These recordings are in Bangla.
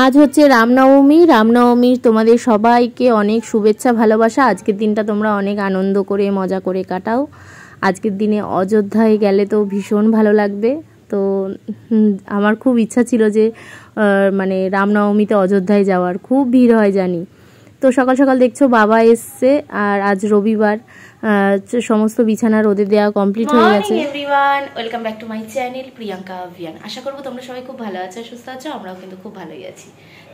আজ হচ্ছে রামনবমী। রামনবমীর তোমাদের সবাইকে অনেক শুভেচ্ছা ভালোবাসা। আজকের দিনটা তোমরা অনেক আনন্দ করে মজা করে কাটাও। আজকের দিনে অযোধ্যায় গেলে তো ভীষণ ভালো লাগবে। তো আমার খুব ইচ্ছা ছিল যে মানে রামনবমীতে অযোধ্যায় যাওয়ার, খুব ভিড় হয় জানি। তো সকাল সকাল দেখছো বাবা এসছে, আর আজ রবিবার, সমস্ত বিছানা রোদে দেওয়া কমপ্লিট হয়ে গেছে। Everyone, welcome back to my channel Priyanka Vian. আশা করবো তোমরা সবাই খুব ভালো আছো, সুস্থ আছো। আমরাও কিন্তু খুব ভালোই আছি।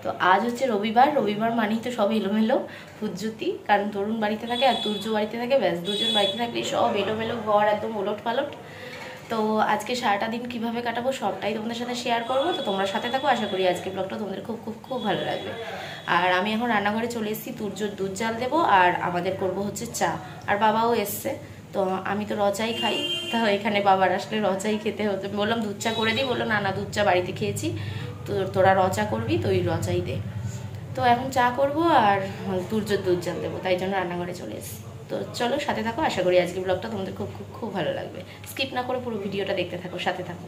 তো আজ হচ্ছে রবিবার। রবিবার মানেই তো সব এলোমেলো হুজ্জুতি, কারণ তরুণ বাড়িতে থাকে আর তুর্য বাড়িতে থাকে, ব্যাস দুজন বাড়িতে থাকলে সব এলোমেলো, ঘর একদম ওলট পালট। তো আজকে সারাটা দিন কিভাবে কাটাবো সবটাই তোমাদের সাথে শেয়ার করবো। তো তোমরা সাথে থাকো, আশা করি আজকে ব্লগটা তোমাদের খুব খুব খুব ভালো লাগবে। আর আমি এখন রান্নাঘরে চলে এসেছি, তুর্যর দুধ জাল দেবো আর আমাদের করব হচ্ছে চা। আর বাবাও এসছে, তো আমি তো রচাই খাই, তা এখানে বাবার আসলে রচাই খেতে হতো। বললাম দুধ চা করে দিই, বললো না না দুধ চা বাড়িতে খেয়েছি, তো তোরা রচা করবি, তো ওই রচাই দে। তো এখন চা করবো আর তুর্যর দুধ জাল দেবো, তাই জন্য রান্নাঘরে চলে এসেছি। তো চলো সাথে থাকো, আশা করি আজকে ব্লগটা তোমাদের খুব খুব খুব ভালো লাগবে। স্কিপ না করে পুরো ভিডিওটা দেখতে থাকো, সাথে থাকো।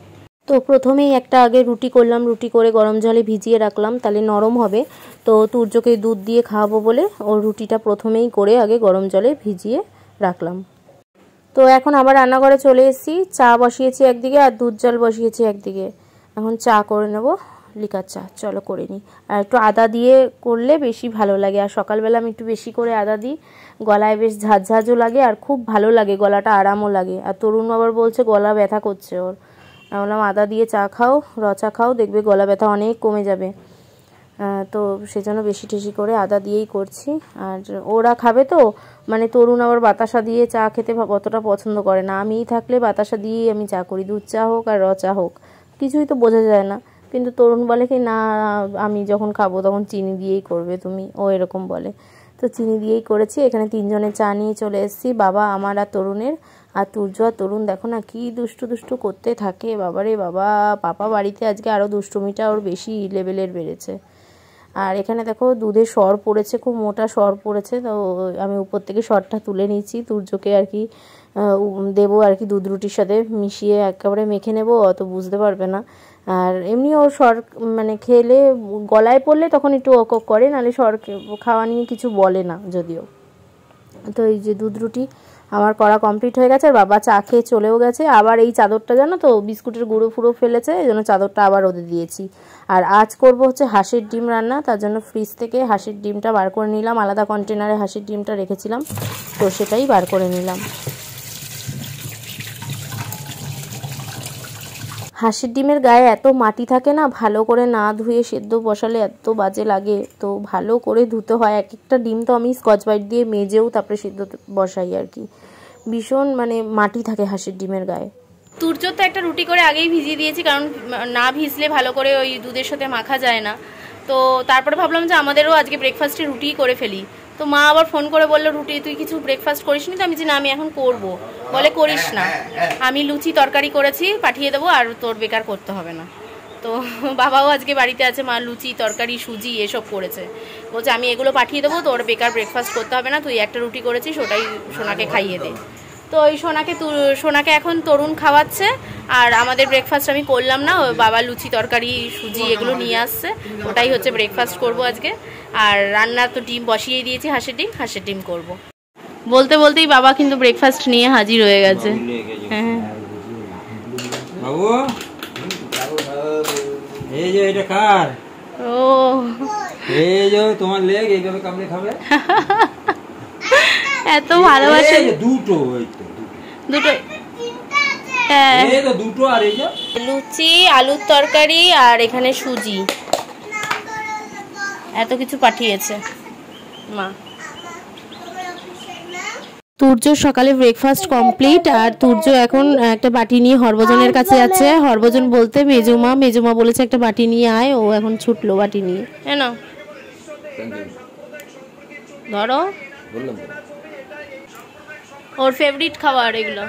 তো প্রথমেই একটা আগে রুটি করলাম, রুটি করে গরম জলে ভিজিয়ে রাখলাম, তাহলে নরম হবে। তো তুর্যকে দুধ দিয়ে খাওয়াবো বলে ওর রুটিটা প্রথমেই করে আগে গরম জলে ভিজিয়ে রাখলাম। তো এখন আবার রান্নাঘরে চলে এসেছি, চা বসিয়েছি একদিকে আর দুধ জল বসিয়েছি একদিকে। এখন চা করে নেব, লিকার চা। চলো করে নিই। আর একটু আদা দিয়ে করলে বেশি ভালো লাগে, আর সকালবেলা আমি একটু বেশি করে আদা দিই, গলায় বেশ ঝাঁঝাঝও লাগে আর খুব ভালো লাগে, গলাটা আরামও লাগে। আর তরুণ আবার বলছে গলা ব্যথা করছে ওর। আমি বললাম আদা দিয়ে চা খাও, রচা খাও, দেখবে গলা ব্যথা অনেক কমে যাবে। তো সেজন্য বেশি টেশি করে আদা দিয়েই করছি। আর ওরা খাবে তো, মানে তরুণ আবার বাতাসা দিয়ে চা খেতে অতটা পছন্দ করে না। আমিই থাকলে বাতাসা দিয়েই আমি চা করি, দুধ চা হোক আর রচা হোক, কিছুই তো বোঝা যায় না। কিন্তু তরুণ বলে কি না, আমি যখন খাবো তখন চিনি দিয়েই করবে তুমি, ও এরকম বলে। তো চিনি দিয়েই করেছি। এখানে তিনজনের চা নিয়ে চলে এসেছি, বাবা, আমার আর তরুণের। আর তুর্য আর তরুণ দেখো না কি দুষ্টু দুষ্টু করতে থাকে, বাবারে বাবা। পাপা বাড়িতে আজকে আরও দুষ্টুমিটা ওর বেশি লেভেলের বেড়েছে। আর এখানে দেখো দুধের সর পড়েছে, খুব মোটা সর পড়েছে, তো আমি উপর থেকে সরটা তুলে নিচ্ছি। তুর্যকে আর কি দেবো আর কি, দুধ রুটির সাথে মিশিয়ে একেবারে মেখে নেবো, অত বুঝতে পারবে না। আর এমনি ও সর মানে খেলে গলায় পড়লে তখন একটু অক করে, নাহলে সর খাওয়া নিয়ে কিছু বলে না যদিও। তো এই যে দুধ রুটি আমার করা কমপ্লিট হয়ে গেছে, আর বাবা চা খেয়ে চলেও গেছে। আবার এই চাদরটা জানো তো বিস্কুটের গুঁড়ো ফুড়ো ফেলেছে, এই জন্য চাদরটা আবার রোদে দিয়েছি। আর আজ করব হচ্ছে হাঁসের ডিম রান্না, তার জন্য ফ্রিজ থেকে হাঁসের ডিমটা বার করে নিলাম, আলাদা কন্টেনারে হাঁসের ডিমটা রেখেছিলাম, তো সেটাই বার করে নিলাম। হাঁসের ডিমের গায়ে এত মাটি থাকে না, ভালো করে না ধুয়ে সেদ্ধ বসালে এত বাজে লাগে। তো ভালো করে ধুতে হয়। এক একটা ডিম তো আমি স্কচ ব্রাইট দিয়ে মেজেও তারপরে সেদ্ধ বসাই আর কি। ভীষণ মানে মাটি থাকে হাঁসের ডিমের গায়ে। তুর্য তো একটা রুটি করে আগেই ভিজিয়ে দিয়েছি, কারণ না ভিজলে ভালো করে ওই দুধের সাথে মাখা যায় না। তো তারপরে ভাবলাম যে আমাদেরও আজকে ব্রেকফাস্টে রুটিই করে ফেলি। তো মা আবার ফোন করে বললো রুটি তুই কিছু ব্রেকফাস্ট করিস নি? তো আমি যে না আমি এখন করবো। বলে করিস না, আমি লুচি তরকারি করেছি পাঠিয়ে দেবো, আর তোর বেকার করতে হবে না। তো বাবাও আজকে বাড়িতে আছে, মা লুচি তরকারি সুজি এসব করেছে, বলছে আমি এগুলো পাঠিয়ে দেবো, তোর বেকার ব্রেকফাস্ট করতে হবে না, তুই একটা রুটি করেছিস ওটাই সোনাকে খাইয়ে দে। তো ওই সোনাকে এখন তরুণ খাওয়াচ্ছে, আর আমাদের ব্রেকফাস্ট আমি করলাম না, বাবা লুচি তরকারি সুজি এগুলো নিয়ে আসছে, ওটাই হচ্ছে ব্রেকফাস্ট করব আজকে। আর রান্না তো ডিম বসিয়ে দিয়েছি, হাঁসের ডিম করব। বলতে বলতেই বাবা কিন্তু ব্রেকফাস্ট নিয়ে হাজির হয়ে গেছে। হ্যাঁ বাবু, এই যে এটা কার? ও এই যে তোমার লেগ এইভাবে কামড়ে খাবে। এত ভালোবাসে। দুটো দুটো হ্যাঁ এই তো দুটো। আর এই যে লুচি আলুর তরকারি আর এখানে সুজি, এত কিছু পাঠিয়েছে মা। তুর্য সকালে ব্রেকফাস্ট কমপ্লিট, আর তুর্য এখন একটা বাটি নিয়ে হরভজনের কাছে যাচ্ছে। হরভজন বলতে মেজুমা বলেছে একটা বাটি নিয়ে আয়, ও এখন ছুটলো বাটি নিয়ে। হ্যাঁ না ধরো, ওর ফেভারিট খাবার এগুলো।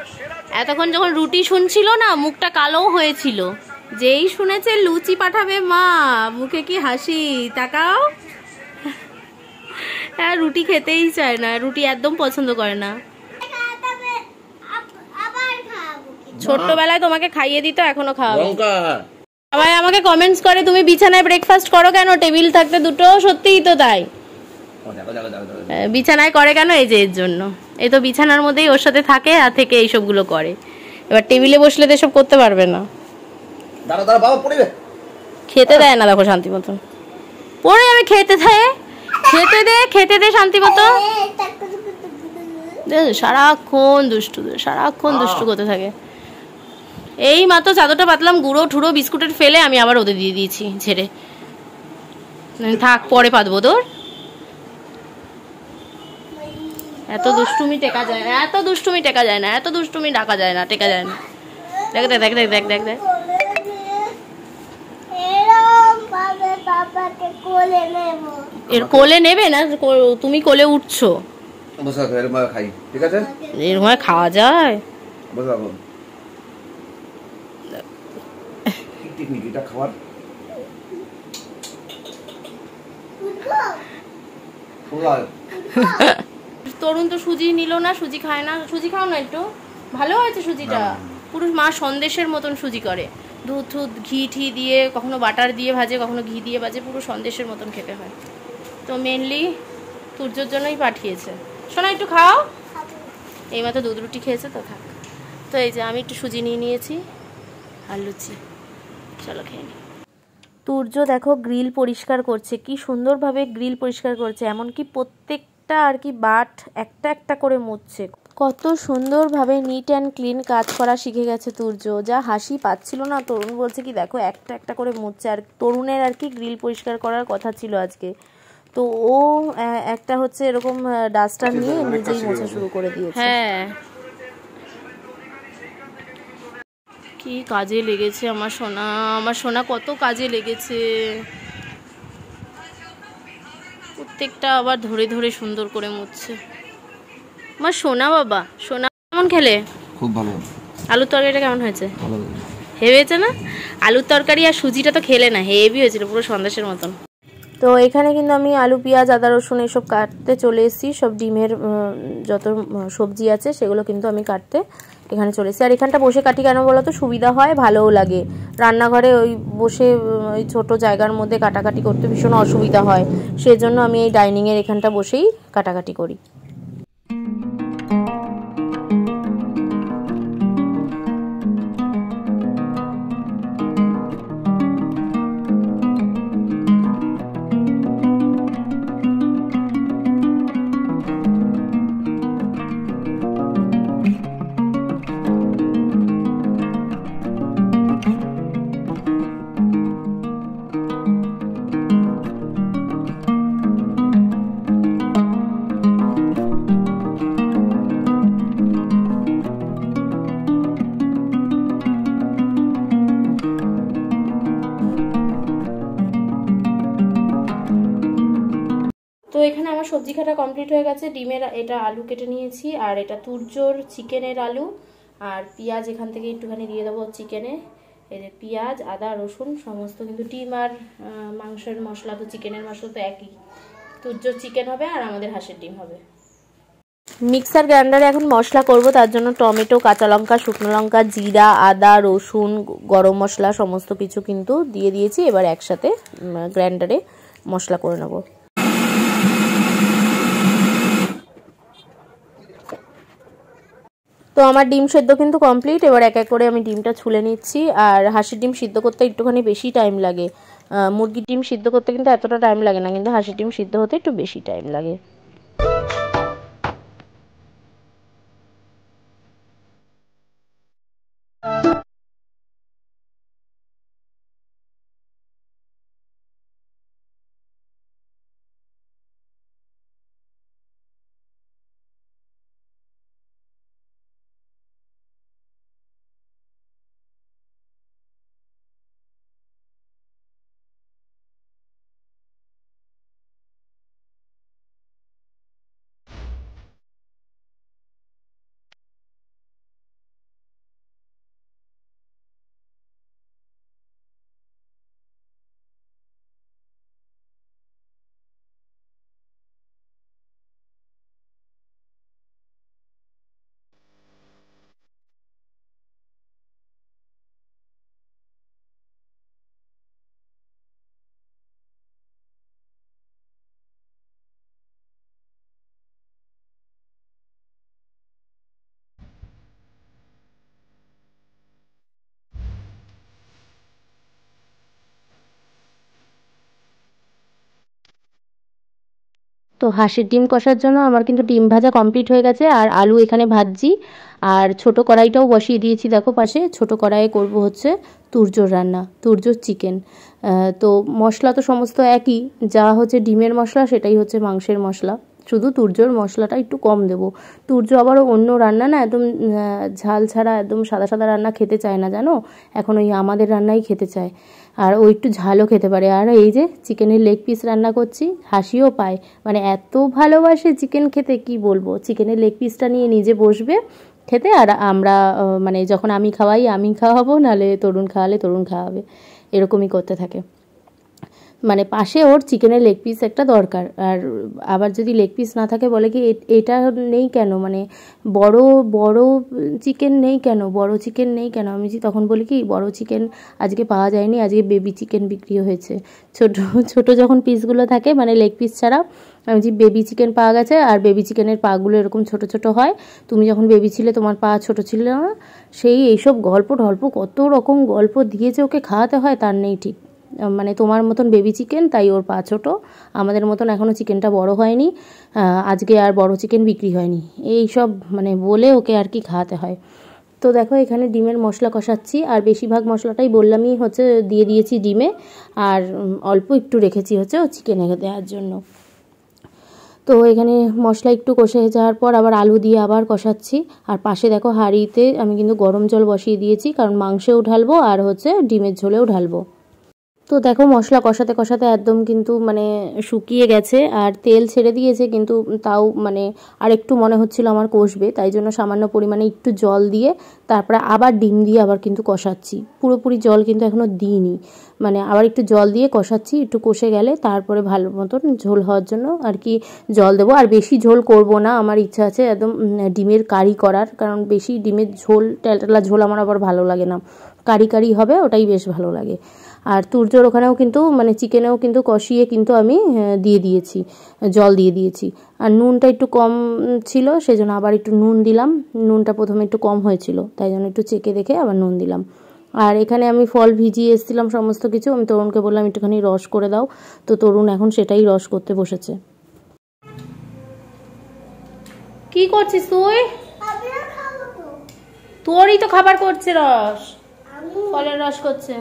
এতক্ষণ যখন রুটি শুনছিল না, মুখটা কালো হয়েছিল, যেই শুনেছে লুচি পাঠাবে মা, মুখে কি হাসি, তাকাও। হ্যাঁ রুটি খেতেই চায় না, রুটি একদম পছন্দ করে না। ছোট্টবেলায় তোমাকে খাইয়ে দিত, এখনো খাওয়াবো। সবাই আমাকে কমেন্টস করে তুমি বিছানায় ব্রেকফাস্ট করো কেন, টেবিল থাকতে দুটো, সত্যিই তো তাই। বিছানায় করে কেন, এই যে এর জন্য। এই তো বিছানার মধ্যেই ওর সাথে থাকে আর থেকে এইসবগুলো করে। এবার টেবিলে বসলে তো এসব করতে পারবে না। খেতে দেয় না, দেখো শান্তি মতন পড়ে যাবে। খেতে দে শান্তি মতো। সারাক্ষণ দুষ্টু করতে থাকে। এই মাত্র চাদরটা পাতলাম, গুঁড়ো ঠুড়ো বিস্কুটের ফেলে আমি আবার ওদের দিয়ে দিয়েছি ছেড়ে। থাক, পরে পাতবো তোর। এত দুষ্টুমি টেকা যায় না, এত দুষ্টুমি টেকা যায় না, এত দুষ্টুমি টেকা যায় না। দেখ দেখ দেখ দেখ দেখ দেখ। এর কোলে নেবে না, তুমি কোলে উঠছো। এরকম খাওয়া যায়? তরুণ তো সুজি নিল না, সুজি খায় না। সুজি খাও না একটু, ভালো হয়েছে সুজিটা। পুরো মা সন্দেশের মতন সুজি করে, দুধ টুধ ঘি ঠি দিয়ে, কখনো বাটার দিয়ে ভাজে, কখনো ঘি দিয়ে ভাজে, পুরো সন্দেশের মতন খেতে হয়। তো মেনলি সূর্যর জন্যই পাঠিয়েছে। শোনা একটু খাও। এইমাত্র দুধ রুটি খেয়েছে তো, থাক। তো এই যে আমি একটু সুজি নিয়ে নিয়েছি আর লুচি, চলো খেয়ে নিই। সূর্য দেখো গ্রিল পরিষ্কার করছে, কি সুন্দরভাবে গ্রিল পরিষ্কার করছে, এমনকি প্রত্যেকটা আর কি বাট একটা একটা করে মুছছে। কত সুন্দরভাবে নিট অ্যান্ড ক্লিন কাজ করা শিখে গেছে সূর্য। যা হাসি পাচ্ছিল না, তরুণ বলছে কি দেখো একটা একটা করে মুছছে। আর তরুণের আর কি গ্রিল পরিষ্কার করার কথা ছিল আজকে, তো ও একটা হচ্ছে এরকম ডাস্টার নিয়ে নিজেই মোছা শুরু করে দিয়েছে। হ্যাঁ, কি কাজে লেগেছে আমার সোনা কত কাজে লেগেছে। প্রত্যেকটা আবার ধরে ধরে সুন্দর করে মুছছে আমার সোনা। বাবা সোনা কেমন খেলে? খুব ভালো। আলুর তরকারিটা কেমন হয়েছে? ভালো হেভি হয়েছে না? আলুর তরকারি আর সুজিটা তো খেলে না, হেভি হয়েছিল, পুরো সন্দেশের মতন। তো এখানে কিন্তু আমি আলু পেঁয়াজ আদা রসুন এসব কাটতে চলে এসেছি। সব ডিমের যত সবজি আছে সেগুলো কিন্তু আমি কাটতে এখানে চলে এসেছি। আর এখানটা বসে কাটি কেন বলো তো, সুবিধা হয়, ভালোও লাগে। রান্নাঘরে ওই বসে ওই ছোটো জায়গার মধ্যে কাটাকাটি করতে ভীষণ অসুবিধা হয়, সেজন্য আমি এই ডাইনিংয়ের এখানটা বসেই কাটাকাটি করি। তো এখানে আমার সবজি কাটা কমপ্লিট হয়ে গেছে। ডিমের এটা আলু কেটে নিয়েছি, আর এটা তুরজোর চিকেনের আলু, আর পেঁয়াজ এখান থেকে একটুখানি দিয়ে দেবো চিকেনে। এই যে পেঁয়াজ আদা রসুন সমস্ত, কিন্তু ডিম আর মাংসের মশলা তো চিকেনের মশলা তো একই। তুরজোর চিকেন হবে আর আমাদের হাঁসের ডিম হবে। মিক্সার গ্রাইন্ডারে এখন মশলা করব, তার জন্য টমেটো, কাঁচা লঙ্কা, শুকনো লঙ্কা, জিরা, আদা রসুন, গরম মশলা সমস্ত কিছু কিন্তু দিয়ে দিয়েছি। এবার একসাথে গ্রাইন্ডারে মশলা করে নেব। তো আমার ডিম সেদ্ধ কিন্তু কমপ্লিট। এবার এক এক করে আমি ডিমটা ছুলে নিচ্ছি। আর হাঁসের ডিম সিদ্ধ করতে একটুখানি বেশি টাইম লাগে, মুরগির ডিম সিদ্ধ করতে কিন্তু এতটা টাইম লাগে না, কিন্তু হাঁসের ডিম সিদ্ধ হতে একটু বেশি টাইম লাগে। তো হাঁসের ডিম কষার জন্য আমার কিন্তু ডিম ভাজা কমপ্লিট হয়ে গেছে, আর আলু এখানে ভাজছি, আর ছোট কড়াইটাও বসিয়ে দিয়েছি দেখো পাশে। ছোট কড়াইয়ে করব হচ্ছে তুরজোর রান্না, তুরজোর চিকেন। তো মশলা তো সমস্ত একই, যা হচ্ছে ডিমের মশলা সেটাই হচ্ছে মাংসের মশলা, শুধু তুরজোর মশলাটা একটু কম দেবো। তুরজো আবারও অন্য রান্না না, একদম ঝাল ছাড়া একদম সাদা সাদা রান্না খেতে চায় না জানো, এখন ওই আমাদের রান্নাই খেতে চায়, আর ও একটু ঝালও খেতে পারে। আর এই যে চিকেনের লেগ পিস রান্না করছি, হাসিও পায়, মানে এত ভালোবাসে চিকেন খেতে কি বলবো। চিকেনের লেগ পিসটা নিয়ে নিজে বসবে খেতে, আর আমরা মানে যখন আমি খাওয়াই আমি খাওয়াবো, নাহলে তরুণ খাওয়ালে তরুণ খাওয়াবে, এরকমই করতে থাকে। মানে পাশে ওর চিকেনের লেগ পিস একটা দরকার। আর আবার যদি লেগ পিস না থাকে বলে কি এটা নেই কেন, মানে বড় বড় চিকেন নেই কেন, বড় চিকেন নেই কেন। আমি তখন বলি কি বড় চিকেন আজকে পাওয়া যায়নি, আজকে বেবি চিকেন বিক্রি হয়েছে। ছোট ছোট যখন পিসগুলো থাকে মানে লেগ পিস ছাড়া, আমি যে বেবি চিকেন পাওয়া গেছে, আর বেবি চিকেনের পাগুলো এরকম ছোট ছোট হয়, তুমি যখন বেবি ছিলে তোমার পা ছোট ছিল না, সেই এইসব গল্প ঢল্প কত রকম গল্প দিয়েছে ওকে খাওয়াতে হয় তার নেই ঠিক। মানে তোমার মতন বেবি চিকেন, তাই ওর পা ছোটো, আমাদের মতন এখনও চিকেনটা বড় হয়নি, আজকে আর বড় চিকেন বিক্রি হয়নি, এই সব মানে বলে ওকে আর কি খাওয়াতে হয়। তো দেখো এখানে ডিমের মশলা কষাচ্ছি, আর বেশিরভাগ মশলাটাই বললামই হচ্ছে দিয়ে দিয়েছি ডিমে, আর অল্প একটু রেখেছি হচ্ছে ও চিকেনে দেওয়ার জন্য। তো এখানে মশলা একটু কষে যাওয়ার পর আবার আলু দিয়ে আবার কষাচ্ছি, আর পাশে দেখো হাঁড়িতে আমি কিন্তু গরম জল বসিয়ে দিয়েছি, কারণ মাংসেও ঢালবো আর হচ্ছে ডিমের ঝোলেও ঢালবো। তো দেখো মশলা কষাতে কষাতে একদম কিন্তু মানে শুকিয়ে গেছে, আর তেল ছেড়ে দিয়েছে, কিন্তু তাও মানে আর একটু মনে হচ্ছিল আমার কষবে, তাই জন্য সামান্য পরিমাণে একটু জল দিয়ে তারপরে আবার ডিম দিয়ে আবার কিন্তু কষাচ্ছি। পুরোপুরি জল কিন্তু এখনও দিইনি, মানে আবার একটু জল দিয়ে কষাচ্ছি, একটু কষে গেলে তারপরে ভালো মতন ঝোল হওয়ার জন্য আর কি জল দেবো। আর বেশি ঝোল করব না, আমার ইচ্ছা আছে একদম ডিমের কারি করার, কারণ বেশি ডিমের ঝোল টেলটেলা ঝোল আমার আবার ভালো লাগে না, কারি কারি হবে ওটাই বেশ ভালো লাগে। আর তুরজোর ওখানেও কিন্তু মানে চিকেনেও কিন্তু কষিয়ে কিন্তু আমি দিয়ে দিয়েছি, জল দিয়ে দিয়েছি। আর নুনটা একটু কম ছিল সেজন্য আবার একটু নুন দিলাম, নুনটা প্রথমে একটু কম হয়েছিল তাই জন্য একটু চেকে দেখে আবার নুন দিলাম। আর এখানে আমি ফল ভিজিয়ে এসেছিলাম সমস্ত কিছু, আমি তরুণকে বললাম একটুখানি রস করে দাও, তো তরুণ এখন সেটাই রস করতে বসেছে। কি করছিস তুই? তোরই তো খাবার করছে, রস, ফলের রস করছে।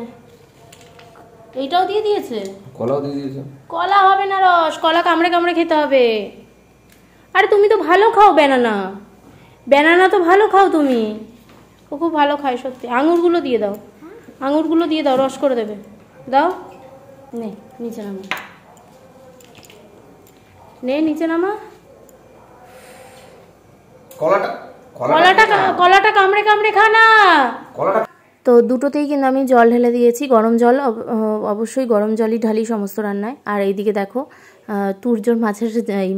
এইটাও দিয়ে দিয়েছে, কলাও দিয়ে দিয়েছে। কলা হবে না রস, কলা কামড়ে কামড়ে খেতে হবে। আরে তুমি তো ভালো খাও ব্যানানা, ব্যানানা তো ভালো খাও তুমি, ও খুব ভালো খায় সত্যি। আঙুরগুলো দিয়ে দাও, আঙুরগুলো দিয়ে দাও, রস করে দেবে, দাও। নে নিচে নামা, নে নিচে নামা। কলাটা কামড়ে কামড়ে খা না। তো দুটোতেই কিন্তু আমি জল ঢেলে দিয়েছি, গরম জল, অবশ্যই গরম জলই ঢালি সমস্ত রান্নায়। আর এইদিকে দেখো তুরজোর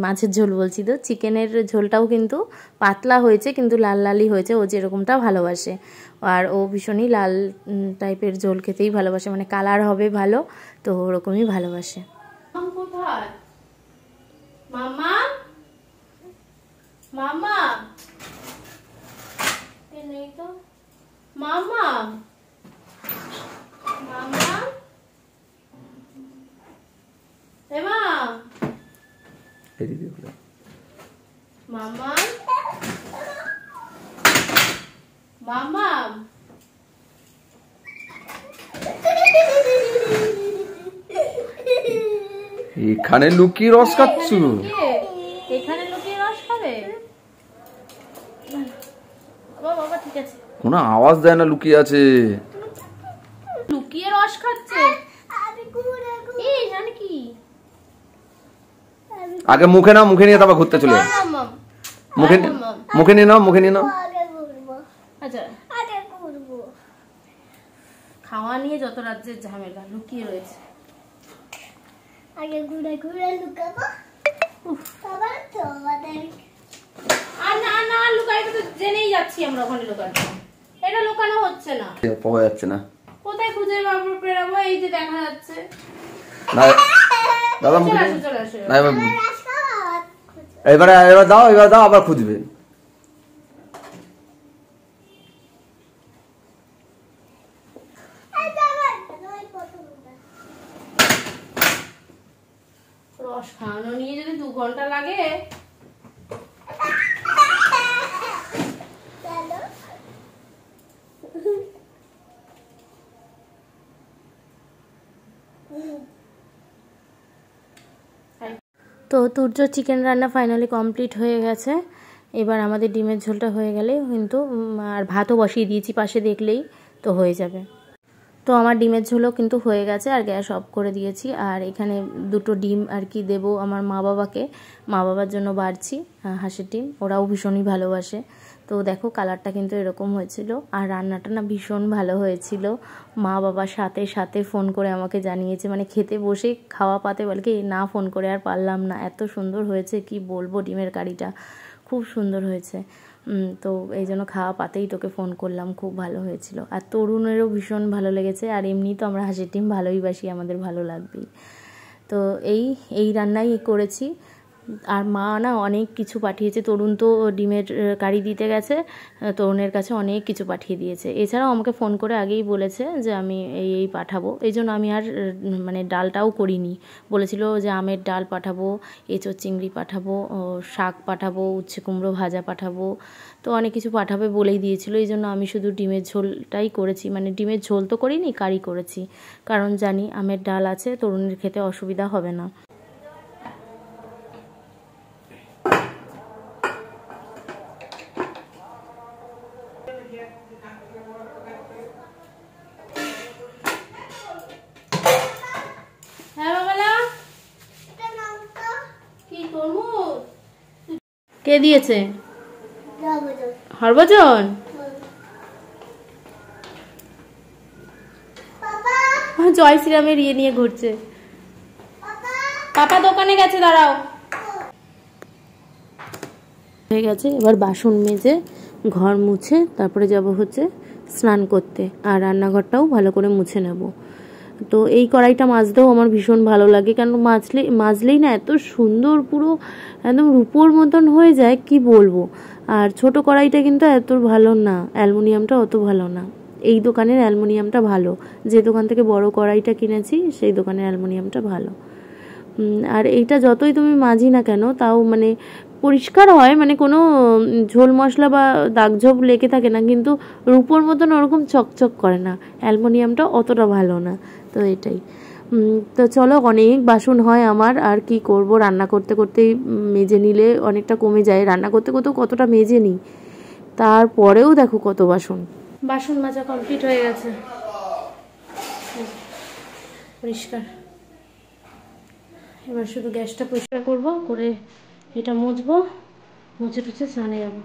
মাছের ঝোল বলছি, তো চিকেনের ঝোলটাও কিন্তু পাতলা হয়েছে, কিন্তু লাল লালই হয়েছে, ও যেরকমটা ভালোবাসে। আর ও ভীষণই লাল টাইপের ঝোল খেতেই ভালোবাসে, মানে কালার হবে ভালো, তো ওরকমই ভালোবাসে। মামা মামা নেই তো, মামা মামা এমা মামা মামা এখানে লুকিয়ে রস খাচ্ছ, এখানে লুকিয়ে রস খাবে বাবা? ঠিক আছে, কোনো আওয়াজ দেয় না, লুকিয়ে আছে, লুকিয়ে রস খাচ্ছে। কি আগে মুখে নাও, মুখে নিয়ে তারপর ঘুরতে চলে যাও, মুখে নিয়ে নাও, মুখে নিয়ে নাও। আচ্ছা খাওয়া নিয়ে যত রাজ্যের ঝামেলা লুকিয়ে রয়েছে, আগে ঘুরে ঘুরে লুকাবো। আর না না লুকাই তো জেনেই যাচ্ছি আমরা ওখানে লুকানো, এটা লুকানো হচ্ছে না, পাওয়া যাচ্ছে না, কোথায় খুঁজে বেরাবো? এই যে দেখা যাচ্ছে না দাদা, চলে আসো। এবার দাও, আবার খুঁজবে। রস খাওয়ানো নিয়ে যদি 2 ঘন্টা লাগে। তো তুর্য চিকেন রান্না ফাইনালি কমপ্লিট হয়ে গেছে। এবার আমাদের ডিমের ঝোলটা হয়ে গেলে কিন্তু আর ভাতও বসিয়ে দিয়েছি পাশে, দেখলেই তো হয়ে যাবে। তো আমার ডিমের ঝোলও কিন্তু হয়ে গেছে আর গ্যাস অফ করে দিয়েছি। আর এখানে 2টো ডিম আর কি দেবো আমার মা বাবাকে, মা বাবার জন্য বাড়ছি হাঁসের ডিম, ওরাও ভীষণই ভালোবাসে। তো দেখো কালারটা কিন্তু এরকম হয়েছিল। আর রান্নাটা না ভীষণ ভালো হয়েছিল। মা বাবা সাথে সাথে ফোন করে আমাকে জানিয়েছে, মানে খেতে বসে খাওয়া পাতে বলে কি না ফোন করে আর পারলাম না, এত সুন্দর হয়েছে কি বলবো, ডিমের কারিটা খুব সুন্দর হয়েছে। তো এই জন্য খাওয়া পাতেই তোকে ফোন করলাম, খুব ভালো হয়েছিল। আর তরুণেরও ভীষণ ভালো লেগেছে। আর এমনি তো আমরা হাঁসের ডিম ভালোই বাসি, আমাদের ভালো লাগবেই। তো এই রান্নাই করেছি। আর মা না অনেক কিছু পাঠিয়েছে, তরুণ তো ডিমের কারি দিতে গেছে, তরুণের কাছে অনেক কিছু পাঠিয়ে দিয়েছে। এছাড়াও আমাকে ফোন করে আগেই বলেছে যে আমি এই পাঠাবো, এই জন্য আমি আর মানে ডালটাও করিনি। বলেছিল যে আমের ডাল পাঠাবো, এঁচোড় চিংড়ি পাঠাবো, শাক পাঠাবো, উচ্ছে কুমড়ো ভাজা পাঠাবো, তো অনেক কিছু পাঠাবে বলেই দিয়েছিল। এই জন্য আমি শুধু ডিমের ঝোলটাই করেছি, মানে ডিমের ঝোল তো করিনি, কারি করেছি, কারণ জানি আমের ডাল আছে, তরুণের খেতে অসুবিধা হবে না। কে দিয়েছে? হরভজন। জয় শ্রীরামের ইয়ে নিয়ে ঘুরছে। পাপা দোকানে গেছে, দাঁড়াও। হয়ে গেছে, এবার বাসন মেজে ঘর মুছে তারপরে যাব হচ্ছে স্নান করতে, আর রান্নাঘরটাও ভালো করে মুছে নেব। তো এই কড়াইটা মাজতেও আমার ভীষণ ভালো লাগে, কারণ মাজলেই না এত সুন্দর পুরো একদম রূপোর মতন হয়ে যায়, কি বলবো। আর ছোট কড়াইটা কিন্তু এত ভালো না, অ্যালুমিনিয়ামটা অত ভালো না। এই দোকানের অ্যালুমিনিয়ামটা ভালো, যে দোকান থেকে বড় কড়াইটা কিনেছি সেই দোকানের অ্যালুমিনিয়ামটা ভালো। আর এইটা যতই তুমি মাজি না কেন তাও মানে পরিষ্কার হয়, মানে কোনো ঝোল মশলা বা দাগ ঝোপ লেগে থাকে না, কিন্তু রূপোর মতন ওরকম চকচক করে না, অ্যালুমিনিয়ামটা অতটা ভালো না। তো এটাই। তো চলো, অনেক বাসন হয় আমার, আর কি করব, রান্না করতে করতেই মেজে নিলে অনেকটা কমে যায়, রান্না করতে করতেও কতটা মেজে নিই, তারপরেও দেখো কত বাসন। বাসন মাজা কমপ্লিট হয়ে গেছে, পরিষ্কার। এবার শুধু গ্যাসটা পরিষ্কার করব, করে এটা মুছবো, মুছে টুছে স্নানে যাবো।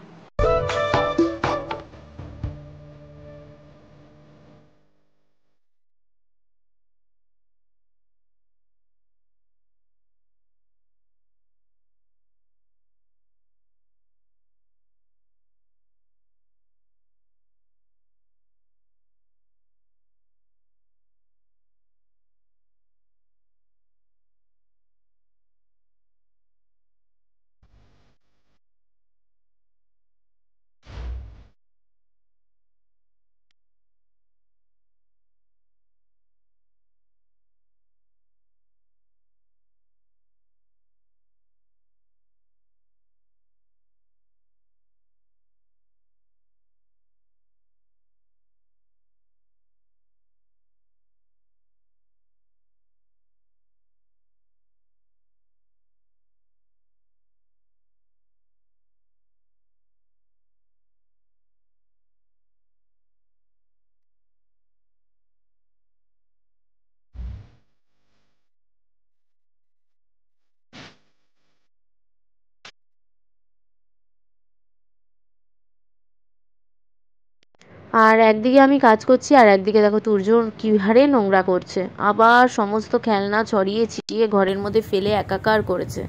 আর একদিকে আমি কাজ করছি, আর একদিকে দেখো তুর্য কি হারে নোংরা করছে, আবার সমস্ত খেলনা ছড়িয়ে ছিটিয়ে ঘরের মধ্যে ফেলে একাকার করেছে।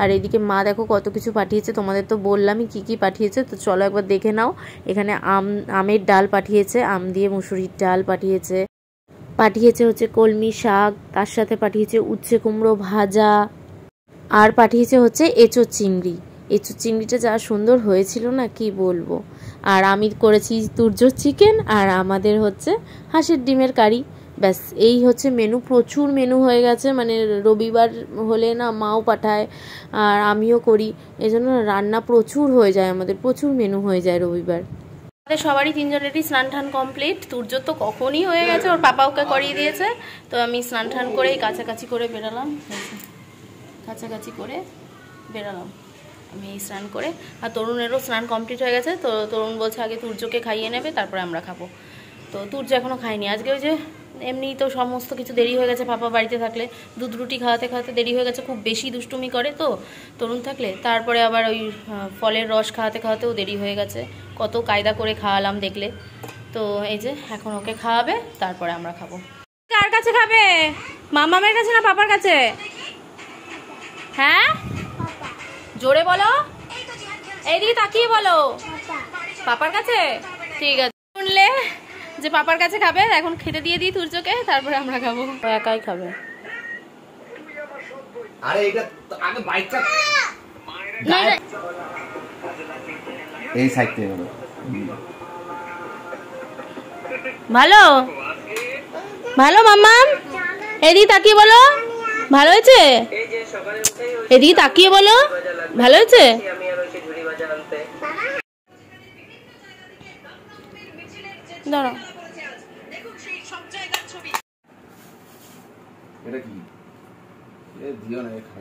আর এদিকে মা দেখো কত কিছু পাঠিয়েছে, তোমাদের তো বললামই কি কি পাঠিয়েছে, তো চলো একবার দেখে নাও। এখানে আমের ডাল পাঠিয়েছে, আম দিয়ে মুসুরির ডাল পাঠিয়েছে, পাঠিয়েছে হচ্ছে কলমি শাক, তার সাথে পাঠিয়েছে উচ্ছে কুমড়ো ভাজা, আর পাঠিয়েছে হচ্ছে এঁচোড় চিংড়ি। এঁচোড় চিংড়িটা যা সুন্দর হয়েছিল না, কি বলবো। আর আমি করেছি তুর্য চিকেন, আর আমাদের হচ্ছে হাঁসের ডিমের কারি। ব্যাস এই হচ্ছে মেনু। প্রচুর মেনু হয়ে গেছে, মানে রবিবার হলে না মাও পাঠায় আর আমিও করি, এই জন্য রান্না প্রচুর হয়ে যায় আমাদের, প্রচুর মেনু হয়ে যায় রবিবার। আমাদের সবারই তিনজনেরই স্নান টান কমপ্লিট। তুর্যর তো কখনই হয়ে গেছে, ওর পাপা ওকে করিয়ে দিয়েছে। তো আমি স্নান টান করেই কাছাকাছি করে বেরালাম, কাছাকাছি করে বেরালাম আমি এই স্নান করে। আর তরুণেরও স্নান কমপ্লিট হয়ে গেছে। তো তরুণ বলছে আগে তুর্যকে খাইয়ে নেবে, তারপরে আমরা খাবো। তো তুর্য এখনও খাইনি। আজকে ওই যে এমনি তো সমস্ত কিছু দেরি হয়ে গেছে, পাপা বাড়িতে থাকলে দুধ রুটি খাওয়াতে খাওয়াতে দেরি হয়ে গেছে, খুব বেশি দুষ্টুমি করে তো তরুণ থাকলে। তারপরে আবার ওই ফলের রস খাওয়াতে খাওয়াতেও দেরি হয়ে গেছে, কত কায়দা করে খাওয়ালাম দেখলে। তো এই যে এখন ওকে খাওয়াবে, তারপরে আমরা খাবো। কার কাছে খাবে? মামামের কাছে না পাপার কাছে? হ্যাঁ জোরে বলো, এইদিকে তাকিয়ে বলো। পাপার কাছে? ঠিক আছে। শুনলে যে পাপার কাছে খাবে, এখন খেতে দিয়ে দিই তুর্যকে, তারপরে আমরা খাবো। একাই খাবে। আরে এটা আগে বাইকটা এই সাইড থেকে হলো ভালো ভালো। মাম্মাম এদিকে তাকিয়ে বলো ভালো হয়েছে, এদিকে তাকিয়ে বলো ভালো হয়েছে। দাঁড়াও,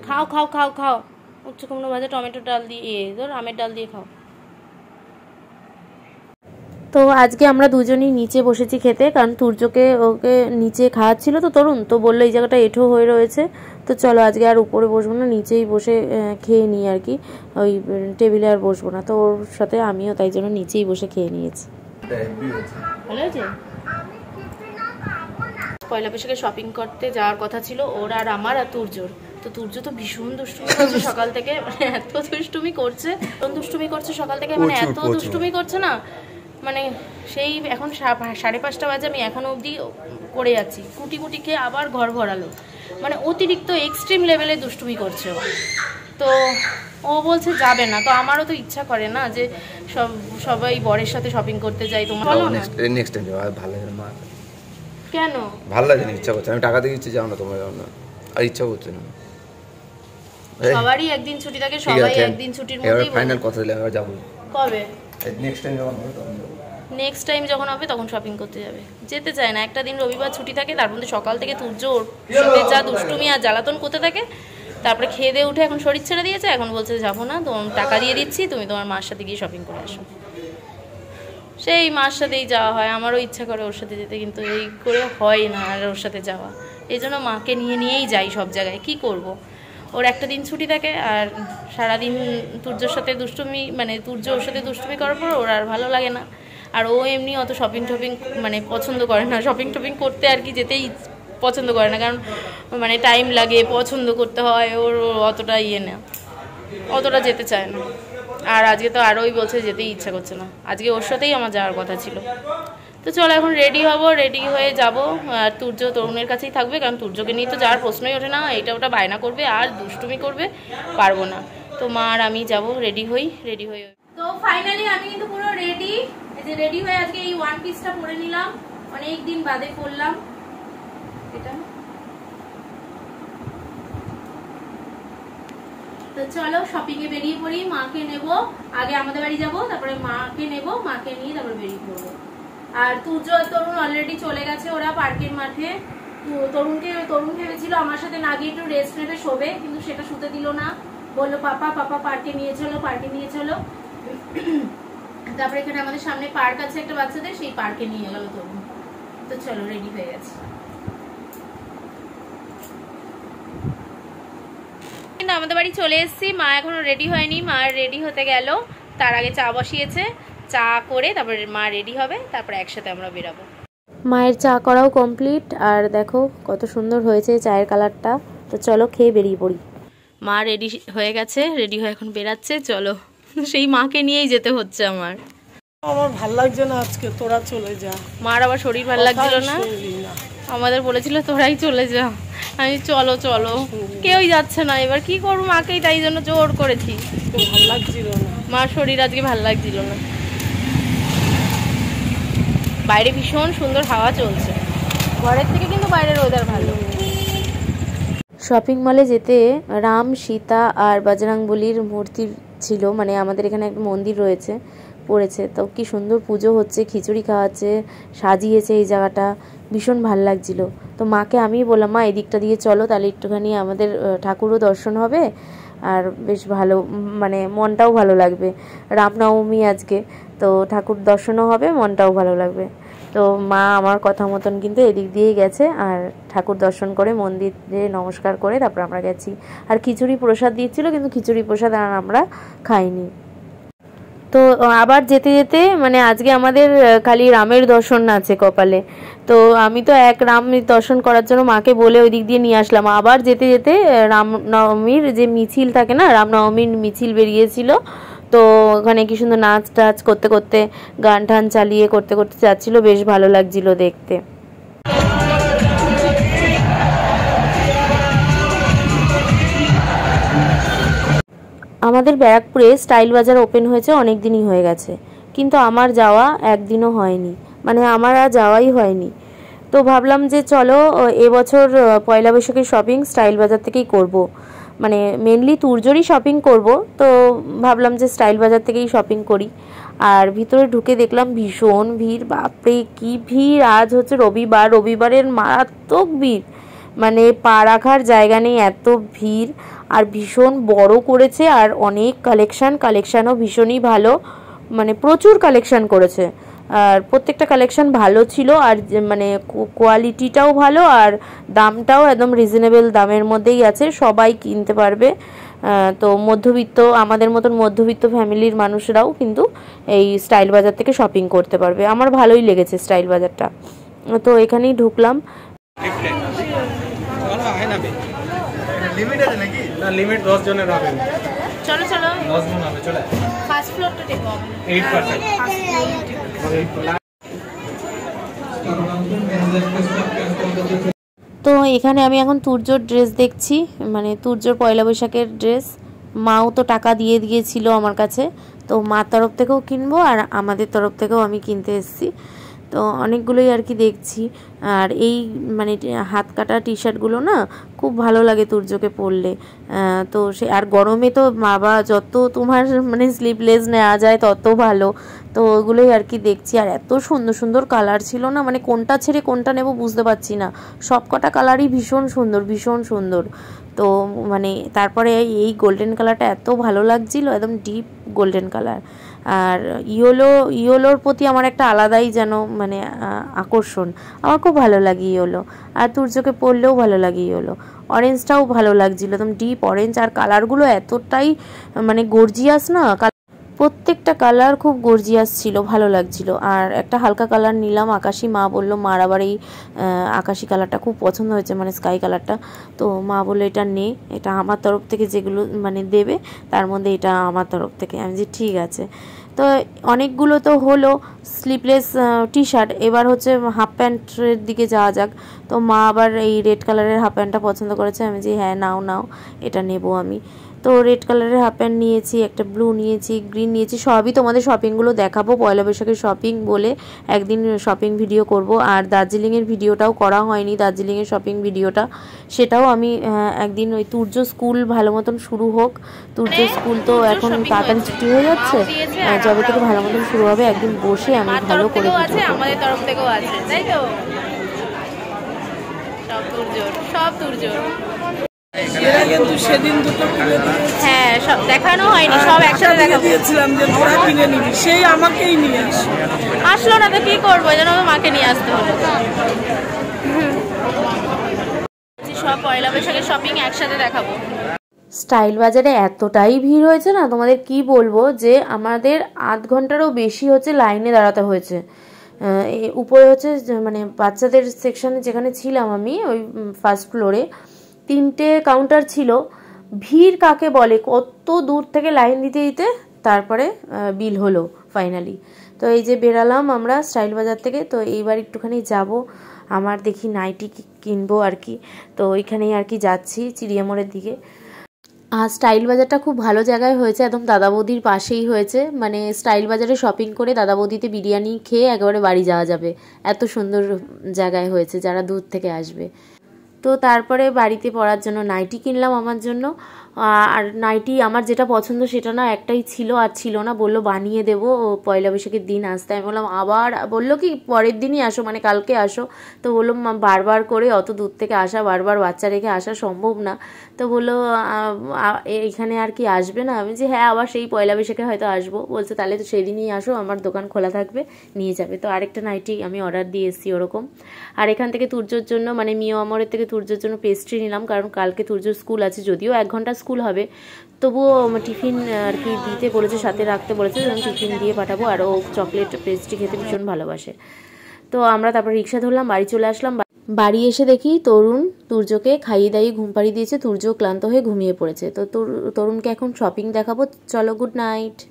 খাও খাও খাও খাও। উচ্চ কুমড়ো ভাজা টমেটো ডাল দিয়ে, ধর আমের ডাল দিয়ে খাও। তো আজকে আমরা দুজনেই নিচে বসেছি খেতে, কারণ তুর্যকে ওকে নিচে খাওয়াচ্ছিল তো তরুণ, তো বললো এই জায়গাটা এঁঠো হয়ে রয়েছে, তো চলো আজকে আর উপরে বসবো না, নিচেই বসে খেয়ে নিই আর কি, ওই টেবিলে আর বসবো না। তো ওর সাথে আমিও তাই জন্য নিচেই বসে খেয়ে নিয়েছি। ভালো হয়েছে। পয়লা বৈশাখে শপিং করতে যাওয়ার কথা ছিল ওর আর আমার আর তুর্যর। তো তুর্য তো ভীষণ দুষ্টুমি করছে সকাল থেকে, মানে এত দুষ্টুমি করছে, সকাল থেকে, মানে এত দুষ্টুমি করছে না, মানে সেই এখন 5:30 বাজে, আমি এখনো অবধি করে যাচ্ছি। কুটি কুটি খেয়ে আবার ঘর ভরালো, মানে অতিরিক্ত এক্সট্রিম লেভেলে দুষ্টুমি করছে ও। তো ও বলছে যাবে না, তো আমারও তো ইচ্ছা করে না যে সবাই বরের সাথে শপিং করতে যাই। তোমার বলো না নেক্সট টাইম যাও, ভালো লাগে না। কেন ভালো লাগে না, ইচ্ছা করছে, আমি টাকা দিয়ে ইচ্ছে যাও না, তোমার যাও না, আর ইচ্ছা করছে না। সবারই একদিন ছুটি থাকে, সবাই একদিন ছুটির মধ্যেই ফাইনাল কথা দিলে আমরা যাব। কবে? নেক্সট টাইম যখন হবে তখন যাব। নেক্সট টাইম যখন হবে তখন শপিং করতে যাবে। যেতে চায় না, একটা দিন রবিবার ছুটি থাকে, তার মধ্যে সকাল থেকে তুর্য ওর সাথে যা দুষ্টুমি আর জ্বালাতন করতে থাকে। তারপরে খেয়ে দিয়ে উঠে এখন শরীর ছেড়ে দিয়েছে, এখন বলছে যাবো না, তোমার টাকা দিয়ে দিচ্ছি, তুমি তোমার মার সাথে গিয়ে শপিং করে আসো। সেই মার সাথেই যাওয়া হয়, আমারও ইচ্ছা করে ওর সাথে যেতে, কিন্তু এই করে হয় না আর ওর সাথে যাওয়া। এই জন্য মাকে নিয়েই যাই সব জায়গায়। কি করব, ওর একটা দিন ছুটি থাকে আর সারাদিন তুর্যর সাথে দুষ্টুমি, মানে তুর্য ওর সাথে দুষ্টুমি করার পর ওর আর ভালো লাগে না। আর ও এমনি অত শপিং টপিং মানে পছন্দ করে না, শপিং টপিং করতে আর কি যেতেই পছন্দ করে না, কারণ মানে টাইম লাগে, পছন্দ করতে হয়, ওর অতটা না, অতটা যেতে চায় না। আর আজকে তো আরোই বলছে যেতেই ইচ্ছা করছে না, আজকে ওর সাথেই আমার যাওয়ার কথা ছিল। তো চলো এখন রেডি হব, রেডি হয়ে যাব। আর তুর্য তরুণের কাছেই থাকবে, কারণ তুর্যকে নিয়ে তো যাওয়ার প্রশ্নই ওঠে না, এইটা ওটা বায়না করবে আর দুষ্টুমি করবে, পারবো না। তো মা আর আমি যাব, রেডি হই। তো ফাইনালি আমি কিন্তু পুরো রেডি, এই যে রেডি হয়ে আজকে এই ওয়ান পিসটা পরে নিলাম, অনেক দিন বাদে পরলাম এটা। তো চলো শপিং এ বেরিয়ে পড়ি। মাকে নেব, আগে আমাদের বাড়ি যাব, তারপরে মাকে নেব, মাকে নিয়ে তারপরে বেরিয়ে পড়বো। আর তুর্য আর তরুণ অলরেডি চলে গেছে ওরা পার্কের মাঠে। তরুণ ভেবেছিল আমার সাথে না গিয়ে একটু রেস্ট নেবে, শোবে, কিন্তু সেটা শুতে দিল না, বললো পাপা পার্কে নিয়ে চলো। তারপরে এখানে আমাদের সামনে পার্ক আছে একটা বাচ্চাদের, সেই পার্কে নিয়ে গেল তরুণ। তো চলো রেডি হয়ে গেছে। আমাদের বাড়ি চলে এসেছি, মা এখনো রেডি হয়নি, মা রেডি হতে গেল, তার আগে চা বসিয়েছে, চা করে তারপরে মা রেডি হবে, তারপরে একসাথে আমরা বেরাবো। মায়ের চা করাও কমপ্লিট, আর দেখো কত সুন্দর হয়েছে চায়ের কালারটা। তো চলো খেয়ে বেরিয়ে পড়ি। মা রেডি হয়ে গেছে, রেডি হয়ে এখন বেরাচ্ছে, চলো। সেই মাকে নিয়েই যেতে হচ্ছে আমার ভাল লাগছে না আজকে, তোরা চলে যা। মার আবার শরীর ভালো লাগছিল না, আমাদের বলেছিল তোরাই চলে যা, আমি চলো কেউই যাচ্ছে না, এবার কি করবো, মাকেই তাই জন্য জোর করেছি, ভাল লাগছিল না, মার শরীর আজকে ভাল লাগছিল না। বাইরে ভীষণ সুন্দর হাওয়া চলছে, ঘরের থেকে কিন্তু বাইরের ওয়েদার ভালো। শপিং মলে যেতে রাম, সীতা আর বজরংবলীর মূর্তি ছিল, মানে আমাদের এখানে একটা মন্দির রয়েছে পড়েছে, তো কি সুন্দর পুজো হচ্ছে, খিচুড়ি খাওয়াচ্ছে, সাজিয়েছে এই জায়গাটা, ভীষণ ভাল লাগছিল। তো মাকে আমি বললাম, মা এদিকটা দিয়ে চলো, তাহলে একটুখানি আমাদের ঠাকুরও দর্শন হবে আর বেশ ভালো, মানে মনটাও ভালো লাগবে। রামনবমী আজকে, তো ঠাকুর দর্শনও হবে, মনটাও ভালো লাগবে। তো মা আমার কথা মতন কিন্তু এদিক দিয়েই গেছে আর ঠাকুর দর্শন করে মন্দিরে নমস্কার করে তারপর আমরা গেছি। আর খিচুড়ি প্রসাদ দিয়েছিল, কিন্তু খিচুড়ি প্রসাদ আর আমরা খাইনি। তো আবার যেতে যেতে মানে আজকে আমাদের খালি রামের দর্শন আছে কপালে, তো আমি তো এক রাম দর্শন করার জন্য মাকে বলে ওই দিক দিয়ে নিয়ে আসলাম। আবার যেতে যেতে রামনবমীর যে মিছিল থাকে না, রামনবমীর মিছিল বেরিয়েছিল, তো ওখানে কি সুন্দর নাচ টাচ করতে করতে, গান টান চালিয়ে করতে করতে যাচ্ছিল, বেশ ভালো লাগছিল দেখতে। আমাদের ব্যারাকপুরে স্টাইল বাজার ওপেন হয়েছে অনেক দিনই হয়ে গেছে, কিন্তু আমার যাওয়া একদিনও হয়নি, মানে আমার আর যাওয়াই হয়নি। তো ভাবলাম যে চলো এবছর পয়লা বৈশাখের শপিং স্টাইল বাজার থেকেই করব, মানে মেনলি তুরজোরই শপিং করব, তো ভাবলাম যে স্টাইল বাজার থেকেই শপিং করি। আর ভিতরে ঢুকে দেখলাম ভীষণ ভিড়, বাপরে কি ভিড়! আজ হচ্ছে রবিবার, রবিবারের মারাত্মক ভিড়, মানে পা রাখার জায়গা নেই, এত ভিড়। আর ভীষণ বড় করেছে, আর অনেক কালেকশানও ভীষণই ভালো, মানে প্রচুর কালেকশান করেছে, আর প্রত্যেকটা কালেকশান ভালো ছিল, আর মানে কোয়ালিটিটাও ভালো, আর দামটাও একদম রিজনেবল দামের মধ্যেই আছে, সবাই কিনতে পারবে। তো মধ্যবিত্ত, আমাদের মতন মধ্যবিত্ত ফ্যামিলির মানুষরাও কিন্তু এই স্টাইল বাজার থেকে শপিং করতে পারবে। আমার ভালোই লেগেছে স্টাইল বাজারটা, তো এখানেই ঢুকলাম। লিমিট আছে নাকি? না, লিমিট 10 জনের হবে। চলো চলো 10 জন হবে, চলে। ফার্স্ট ফ্লোরটা দেখো, 8%। তো এখানে আমি এখন তুর্যর ড্রেস দেখছি, মানে তুর্যর পয়লা বৈশাখের ড্রেস। মাও তো টাকা দিয়ে দিয়েছিল আমার কাছে, তো মার তরফ থেকেও কিনবো আর আমাদের তরফ থেকেও আমি কিনতে এসেছি, তো অনেকগুলোই আর কি দেখছি। আর এই মানে হাত কাটা টি শার্টগুলো না খুব ভালো লাগে তুর্যকে পরলে, তো সে আর গরমে তো বাবা যত তোমার মানে স্লিভলেস নেওয়া যায় তত ভালো, তো ওগুলোই আর কি দেখছি। আর এত সুন্দর সুন্দর কালার ছিল না, মানে কোনটা ছেড়ে কোনটা নেব বুঝতে পারছি না, সব কটা কালারই ভীষণ সুন্দর, ভীষণ সুন্দর। তো মানে তারপরে এই গোল্ডেন কালারটা এত ভালো লাগছিল, একদম ডিপ গোল্ডেন কালার। আর ইয়োলোর প্রতি আমার একটা আলাদাই যেন মানে আকর্ষণ, আমার খুব ভালো লাগে ইয়োলো, আর তুর্যকে পরলেও ভালো লাগে ইয়োলো। অরেঞ্জটাও ভালো লাগছিল, একদম ডিপ অরেঞ্জ, আর কালারগুলো এতটাই মানে গর্জিয়াস না, প্রত্যেকটা কালার খুব গর্জিয়াস ছিল, ভালো লাগছিল। আর একটা হালকা কালার নিলাম আকাশি, মা বললো, মার আবার এই আকাশি কালারটা খুব পছন্দ হয়েছে, মানে স্কাই কালারটা, তো মা বললো এটা নে, এটা আমার তরফ থেকে যেগুলো মানে দেবে তার মধ্যে এটা আমার তরফ থেকে। আমি যে ঠিক আছে। তো অনেকগুলো তো হলো স্লিভলেস টি শার্ট, এবার হচ্ছে হাফ প্যান্টের দিকে যাওয়া যাক। তো মা আবার এই রেড কালারের হাফ প্যান্টটা পছন্দ করেছে, আমি যে হ্যাঁ নাও নাও, এটা নেব আমি। তো রেড কালারের হাফ প্যান্ট নিয়েছি, একটা ব্লু নিয়েছি, গ্রিন নিয়েছি, সবই তোমাদের শপিংগুলো দেখাবো, পয়লা বৈশাখের শপিং বলে একদিন শপিং ভিডিও করব। আর দার্জিলিংয়ের ভিডিওটাও করা হয়নি, দার্জিলিংয়ের শপিং ভিডিওটা, সেটাও আমি একদিন, ওই তুর্য স্কুল ভালো মতন শুরু হোক, তুর্য স্কুল তো এখন তাড়াতাড়ি ছুটি হয়ে যাচ্ছে, যবে থেকে ভালো মতন শুরু হবে একদিন বসে আমি ভালো করে আমাদের তরফ থেকেও আছে, তাই তো সব তুর্য কিন্তু সেদিন দুটো কিনে হ্যাঁ সব দেখানো হয়নি, সব একসাথে দেখাবো দিয়েছিলাম যে তোরা কিনে নিবি, সেই আমাকেই নিয়ে আসলো না, তো কি করবো, যেন মাকে নিয়ে আসতে হলো। সব পয়লা বৈশাখের শপিং একসাথে দেখাবো। স্টাইল বাজারে এতটাই ভিড় হয়েছে না, তোমাদের কি বলবো, যে আমাদের আধ ঘন্টারও বেশি হচ্ছে লাইনে দাঁড়াতে হয়েছে। উপরে হচ্ছে মানে বাচ্চাদের সেকশনে যেখানে ছিলাম আমি, ওই ফার্স্ট ফ্লোরে 3টে কাউন্টার ছিল। ভিড় কাকে বলে, কত দূর থেকে লাইন দিতে দিতে তারপরে বিল হলো ফাইনালি। তো এই যে বেরালাম আমরা স্টাইল বাজার থেকে, তো এইবার একটুখানি যাব, আমার দেখি নাইটি কিনবো আর কি, তো ওইখানেই আর কি যাচ্ছি চিড়িয়ামোড়ের দিকে। আর স্টাইল বাজারটা খুব ভালো জায়গায় হয়েছে, একদম দাদা বৌদির পাশেই হয়েছে। মানে স্টাইল বাজারে শপিং করে দাদা বৌদিতে বিরিয়ানি খেয়ে একেবারে বাড়ি যাওয়া যাবে, এত সুন্দর জায়গায় হয়েছে যারা দূর থেকে আসবে। তো তারপরে বাড়িতে পরার জন্য নাইটি কিনলাম আমার জন্য। আর নাইটি আমার যেটা পছন্দ সেটা না একটাই ছিল, আর ছিল না, বললো বানিয়ে দেবো পয়লা বৈশাখের দিন আসতে। আমি বললাম আবার, বললো কি পরের দিনই আসো, মানে কালকে আসো। তো বললাম বারবার করে অত দূর থেকে আসা, বারবার বাচ্চা রেখে আসা সম্ভব না। তো বললো এখানে আর কি আসবে না? আমি যে হ্যাঁ, আবার সেই পয়লা বৈশাখে হয়তো আসবো। বলছে তাহলে তো সেদিনই আসো, আমার দোকান খোলা থাকবে, নিয়ে যাবে। তো আরেকটা নাইটি আমি অর্ডার দিয়ে এসেছি ওরকম। আর এখান থেকে তুর্যর জন্য, মানে মিও আমরের থেকে তুর্যর জন্য পেস্ট্রি নিলাম, কারণ কালকে তুর্যর স্কুল আছে, যদিও 1 ঘন্টা স্কুল হবে, তবুও টিফিন আর কি দিতে বলেছে, সাথে রাখতে বলেছে, আমি টিফিন দিয়ে পাঠাবো। আর ও চকলেট পেস্ট্রি খেতে ভীষণ ভালোবাসে। তো আমরা তারপর রিক্সা ধরলাম, বাড়ি চলে আসলাম। বাড়ি এসে দেখি তরুণ তুর্যকে খাইয়ে দাইয়ে ঘুম পাড়িয়ে দিয়েছে, তুর্য ক্লান্ত হয়ে ঘুমিয়ে পড়েছে। তো তরুণকে এখন শপিং দেখাবো, চলো, গুড নাইট।